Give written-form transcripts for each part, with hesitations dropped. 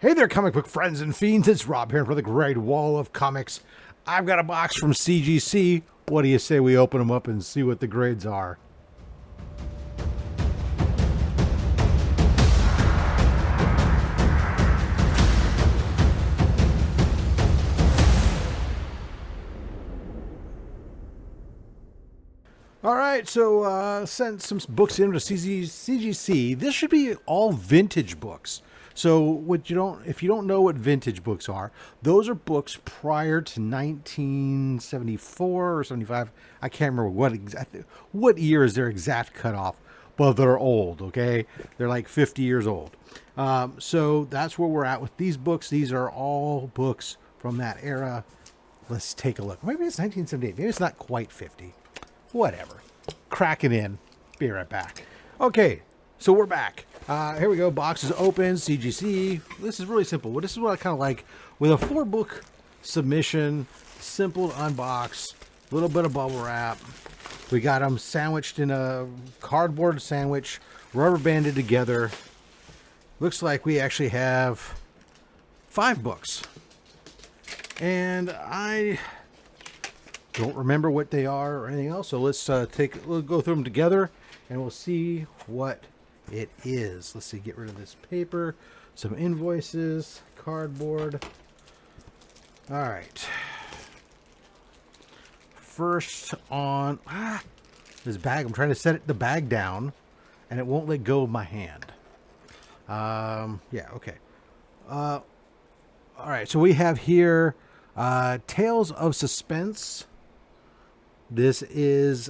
Hey there, comic book friends and fiends. It's Rob here for the Great Wall of Comics. I've got a box from CGC. What do you say we open them up and see what the grades are? All right, so sent some books into CGC. This should be all vintage books. So if you don't know what vintage books are, those are books prior to 1974 or 75. I can't remember what year is their exact cutoff, but they're old. Okay, they're like 50 years old. So that's where we're at with these books. These are all books from that era. Let's take a look. Maybe it's 1978. Maybe it's not quite 50. Whatever. Crack it in. Be right back. Okay, so we're back. Here we go. Box is open. CGC. This is really simple. This is what I kind of like with a 4-book submission. Simple to unbox. A little bit of bubble wrap. We got them sandwiched in a cardboard sandwich, rubber banded together. Looks like we actually have 5 books. And I don't remember what they are or anything else, so let's we'll go through them together and we'll see what it is. Let's see, get rid of this paper, some invoices, cardboard. All right, first on this bag, I'm trying to set the bag down and it won't let go of my hand. Yeah, okay. All right, so we have here Tales of Suspense. This is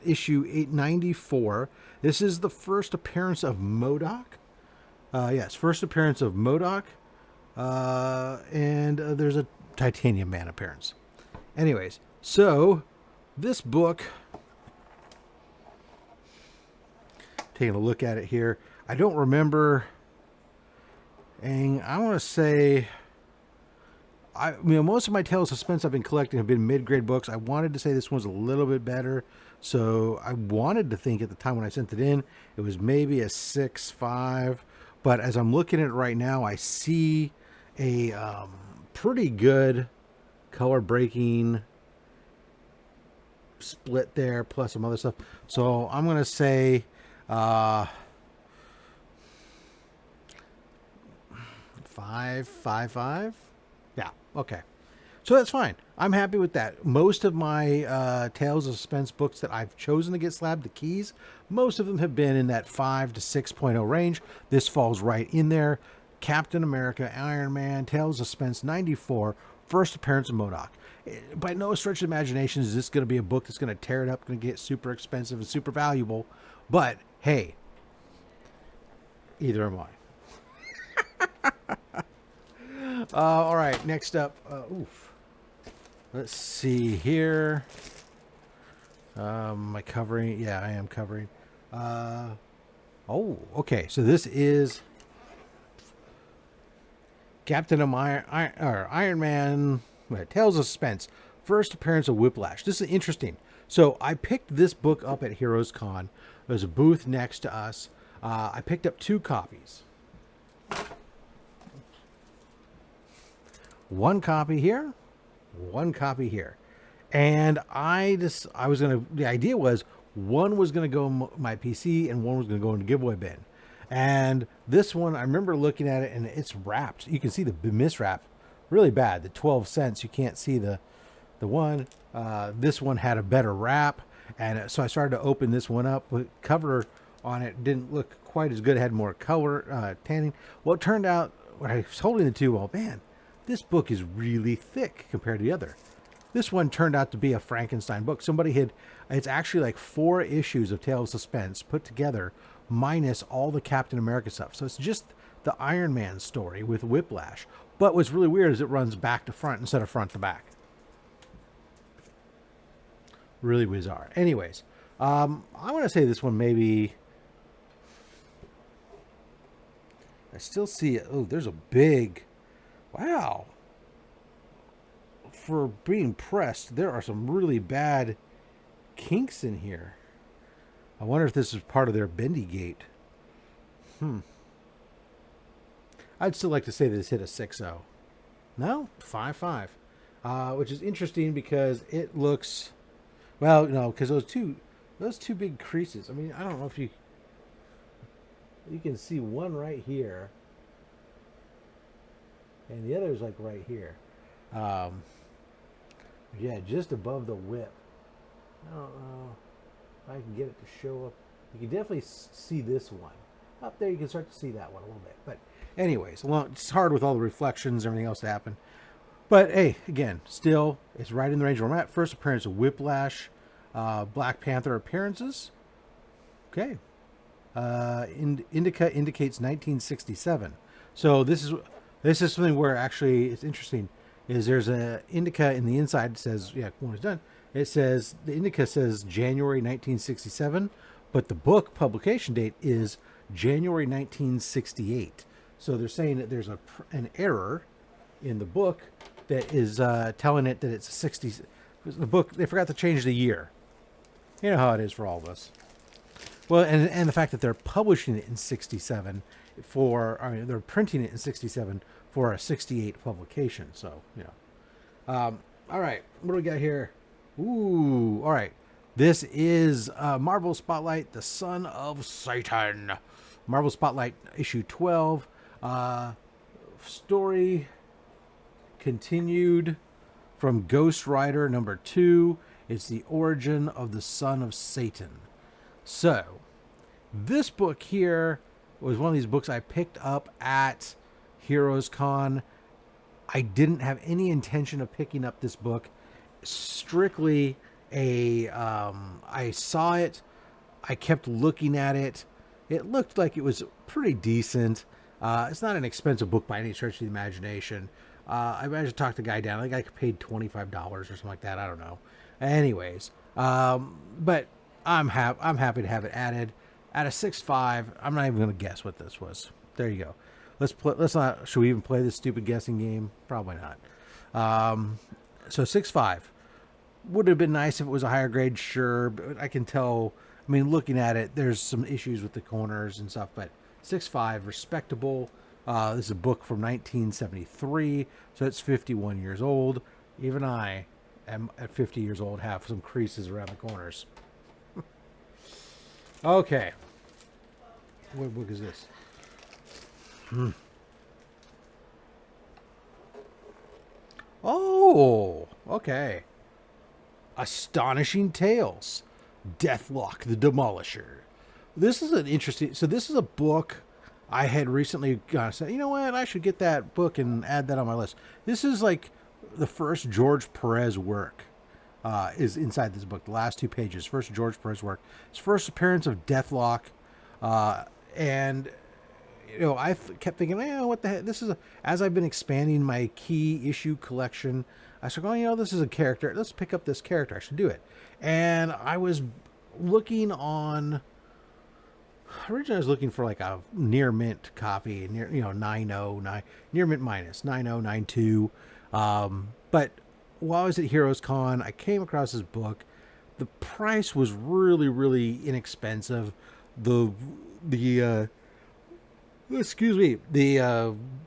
issue 894. This is the first appearance of MODOK. Yes, first appearance of MODOK. And there's a Titanium Man appearance. Anyways, so this book, taking a look at it here, I don't remember, and I want to say, most of my Tales of Suspense I've been collecting have been mid-grade books. I wanted to say this one's a little bit better, so I wanted to think at the time when I sent it in, it was maybe a 6.5. But as I'm looking at it right now, I see a pretty good color-breaking split there, plus some other stuff. So I'm going to say 5.5. Yeah, okay. So that's fine. I'm happy with that. Most of my Tales of Suspense books that I've chosen to get slabbed, the keys, most of them have been in that 5 to 6.0 range. This falls right in there. Captain America, Iron Man, Tales of Suspense 94, first appearance of MODOK. By no stretch of imagination is this going to be a book that's going to tear it up, going to get super expensive and super valuable. But, hey, either am I. All right, next up, let's see here. Am I covering? Yeah, I am covering. Okay, so this is Iron Man, Tales of Suspense, first appearance of Whiplash. This is interesting. So I picked this book up at Heroes Con. There's a booth next to us. I picked up 2 copies. One copy here, one copy here. And the idea was one was going to go in my PC and one was going to go in the giveaway bin. And this one, I remember looking at it and it's wrapped. You can see the miswrap really bad. The 12 cents, you can't see the one. This one had a better wrap. And so I started to open this one up. The cover on it didn't look quite as good. It had more color, tanning. Well, it turned out when I was holding the two, man, this book is really thick compared to the other. This one turned out to be a Frankenstein book. It's actually like 4 issues of Tales of Suspense put together, minus all the Captain America stuff. So it's just the Iron Man story with Whiplash. But what's really weird is it runs back to front instead of front to back. Really bizarre. Anyways, I want to say this one maybe, I still see it. Oh, there's a big, wow. For being pressed, there are some really bad kinks in here. I wonder if this is part of their bendy gate. I'd still like to say this hit a 6.0. No, 5.5, which is interesting because it looks, well, no, because those two big creases. I mean, I don't know if you can see one right here, and the other is like right here. Yeah, just above the whip. I don't know if I can get it to show up. You can definitely see this one. Up there, you can start to see that one a little bit. But anyways, well, it's hard with all the reflections and everything else to happen. But hey, again, still, it's right in the range where I'm at. First appearance of Whiplash, Black Panther appearances. Okay. Indica indicates 1967. So this is something where actually it's interesting. Is there's a indica in the inside that says, yeah, when it's done, it says, the indica says January 1967, but the book publication date is January 1968. So they're saying that there's an error in the book that is telling it that it's a 60. The book, they forgot to change the year. You know how it is for all of us. Well, and the fact that they're publishing it in 67 they're printing it in 67 for a 68 publication. So, you know. All right, what do we got here? Ooh, all right. This is Marvel Spotlight, The Son of Satan. Marvel Spotlight issue 12. Story continued from Ghost Rider number 2. It's the origin of the Son of Satan. So, this book here was one of these books I picked up at Heroes Con. I didn't have any intention of picking up this book. Strictly I saw it. I kept looking at it. It looked like it was pretty decent. It's not an expensive book by any stretch of the imagination. I managed to talk the guy down. I think I paid $25 or something like that. I don't know. Anyways, but I'm happy to have it added. At a 6.5, I'm not even going to guess what this was. There you go. Let's not. Should we even play this stupid guessing game? Probably not. So 6.5 would have been nice if it was a higher grade. Sure, but I can tell. I mean, looking at it, there's some issues with the corners and stuff. But 6.5, respectable. This is a book from 1973, so it's 51 years old. Even I am at 50 years old, have some creases around the corners. Okay. What book is this? Oh, okay. Astonishing Tales. Deathlock the Demolisher. This is an interesting... So this is a book I had recently said, you know what? I should get that book and add that on my list. This is like the first George Perez work. Is inside this book. The last 2 pages. First George Perez work. His first appearance of Deathlock. And, you know, I kept thinking, what the heck? This is as I've been expanding my key issue collection, I started going, this is a character. Let's pick up this character. I should do it. And I was looking on... Originally, I was looking for like a near mint copy, near 909, near mint minus 9092. But while I was at Heroes Con, I came across this book. The price was really, really inexpensive. The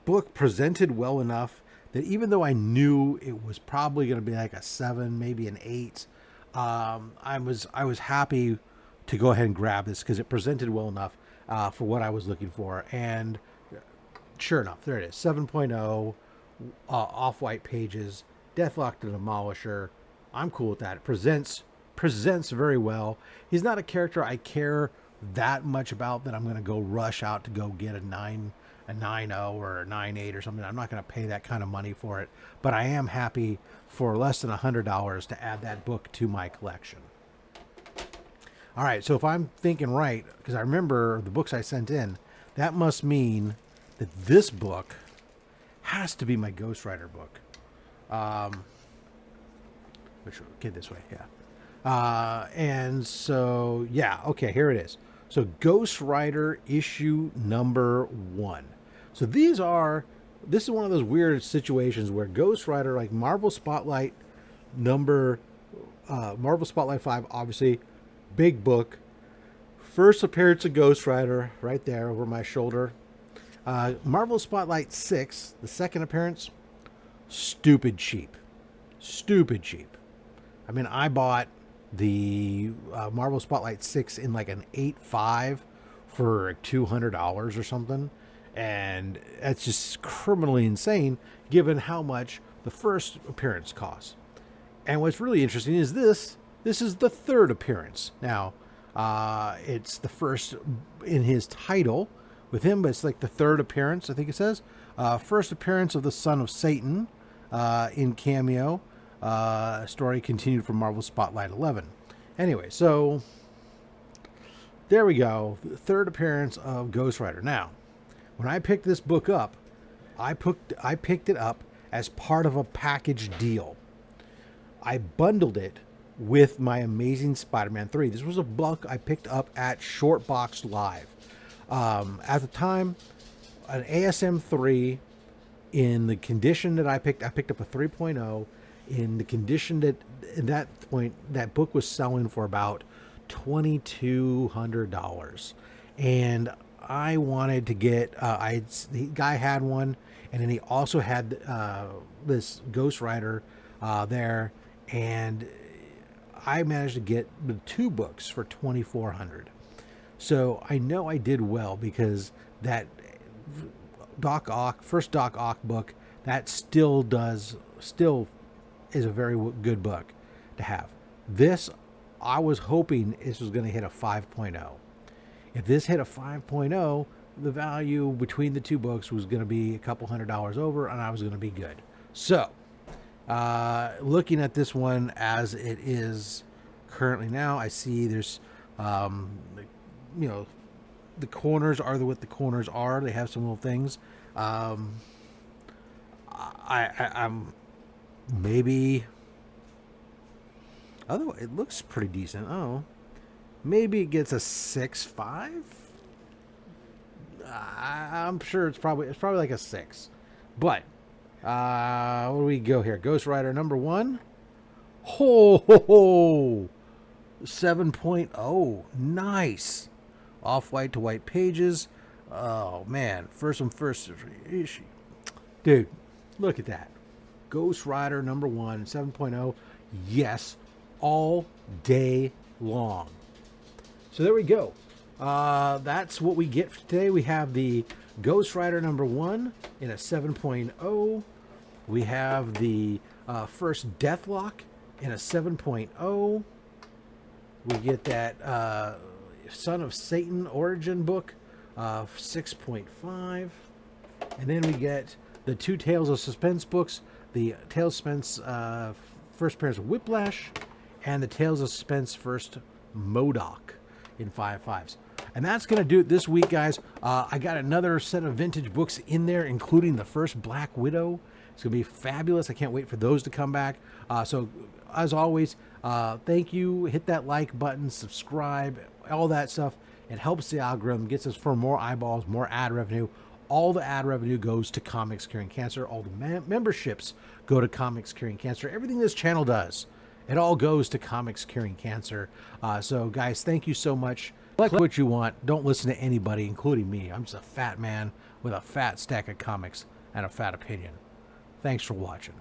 book presented well enough that even though I knew it was probably going to be like a 7, maybe an 8, I was happy to go ahead and grab this because it presented well enough for what I was looking for. And sure enough, there it is, 7.0, off-white pages. Deathlock the Demolisher. I'm cool with that. It presents very well. He's not a character I care that much about that I'm going to go rush out to go get a 9.0 or a 9.8 or something. I'm not going to pay that kind of money for it. But I am happy for less than $100 to add that book to my collection. All right, so if I'm thinking right, because I remember the books I sent in, that must mean that this book has to be my Ghost Rider book. This way, yeah. And so, yeah, okay, here it is. So Ghost Rider issue number 1. So this is one of those weird situations where Ghost Rider, like Marvel Spotlight 5, obviously, big book. First appearance of Ghost Rider, right there over my shoulder. Marvel Spotlight 6, the second appearance, stupid cheap. Stupid cheap. I mean, I bought the Marvel Spotlight 6 in like an 8.5 for like $200 or something. And that's just criminally insane given how much the first appearance costs. And what's really interesting is this is the third appearance. Now, it's the first in his title with him, but it's like the third appearance, I think it says. First appearance of the Son of Satan in cameo. Story continued from Marvel Spotlight 11. Anyway, so there we go. Third appearance of Ghost Rider. Now, when I picked this book up, I picked it up as part of a package deal. I bundled it with my Amazing Spider-Man 3. This was a book I picked up at Short Box Live. At the time, an ASM 3 in the condition that I picked up a 3.0 in the condition that at that point that book was selling for about $2,200, and I wanted to get the guy had one, and then he also had this Ghost Rider there, and I managed to get the two books for $2,400. So I know I did well because that first Doc Ock book, that still is a very good book to have. This, I was hoping this was going to hit a 5.0. If this hit a 5.0, the value between the two books was going to be a couple $100 over, and I was going to be good. So, looking at this one as it is currently now, I see there's, the corners are what the corners are. They have some little things. I'm maybe, otherwise it looks pretty decent. Oh, maybe it gets a 6.5. I'm sure it's probably like a 6. But where do we go here? Ghost Rider number 1. Ho 7.0. Nice. Off-white to white pages. Oh man, first issue. Dude, look at that. Ghost Rider number 1, 7.0. Yes, all day long. So there we go. That's what we get for today. We have the Ghost Rider number 1 in a 7.0. We have the first Deathlock in a 7.0. We get that Son of Satan origin book, 6.5. And then we get the two Tales of Suspense books, the Tales of Suspense first appearance of Whiplash, and the Tales of Suspense first MODOK in 5.5s. And that's going to do it this week, guys. I got another set of vintage books in there, including the first Black Widow. It's going to be fabulous. I can't wait for those to come back. So, as always, thank you. Hit that like button, subscribe, all that stuff. It helps the algorithm, gets us for more eyeballs, more ad revenue. All the ad revenue goes to Comics Curing Cancer. All the memberships go to Comics Curing Cancer. Everything this channel does, it all goes to Comics Curing Cancer. So, guys, thank you so much. Like what you want. Don't listen to anybody, including me. I'm just a fat man with a fat stack of comics and a fat opinion. Thanks for watching.